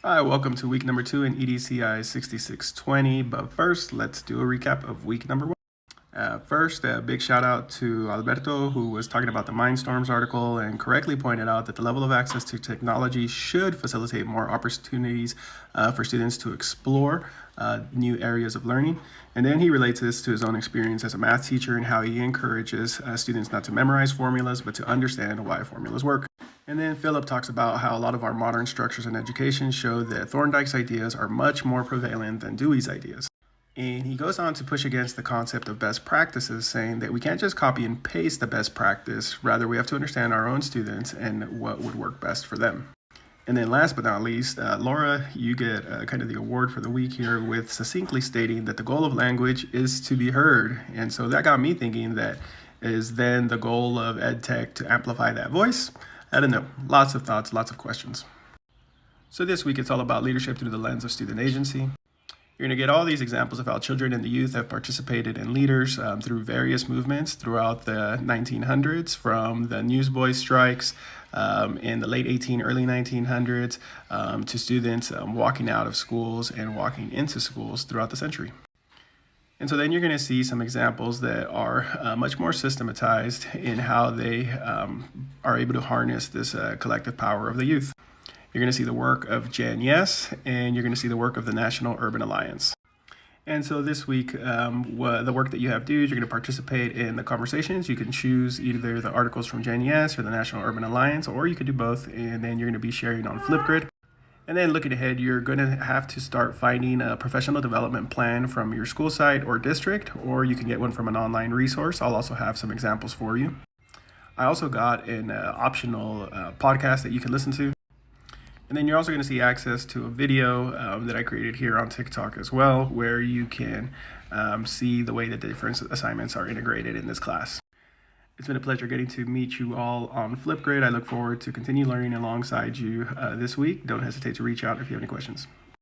Hi, welcome to week number 2 in EDCI 6620. But first, let's do a recap of week number 1. First, a big shout out to Alberto, who was talking about the Mindstorms article and correctly pointed out that the level of access to technology should facilitate more opportunities for students to explore new areas of learning. And then he relates this to his own experience as a math teacher and how he encourages students not to memorize formulas, but to understand why formulas work. And then Philip talks about how a lot of our modern structures in education show that Thorndike's ideas are much more prevalent than Dewey's ideas. And he goes on to push against the concept of best practices, saying that we can't just copy and paste the best practice, rather we have to understand our own students and what would work best for them. And then last but not least, Laura, you get kind of the award for the week here with succinctly stating that the goal of language is to be heard. And so that got me thinking, that is then the goal of EdTech to amplify that voice? I don't know. Lots of thoughts, lots of questions. So this week it's all about leadership through the lens of student agency. You're going to get all these examples of how children and the youth have participated in leaders through various movements throughout the 1900s, from the newsboy strikes in the late early 1900s to students walking out of schools and walking into schools throughout the century. And so then you're going to see some examples that are much more systematized in how they are able to harness this collective power of the youth. You're going to see the work of Jan Yes, and you're going to see the work of the National Urban Alliance. And so this week, the work that you have to do is you're going to participate in the conversations. You can choose either the articles from Jan Yes or the National Urban Alliance, or you could do both, and then you're going to be sharing on Flipgrid. And then looking ahead, you're going to have to start finding a professional development plan from your school site or district, or you can get one from an online resource. I'll also have some examples for you. I also got an optional podcast that you can listen to. And then you're also going to see access to a video that I created here on TikTok as well, where you can see the way that the different assignments are integrated in this class. It's been a pleasure getting to meet you all on Flipgrid. I look forward to continue learning alongside you this week. Don't hesitate to reach out if you have any questions.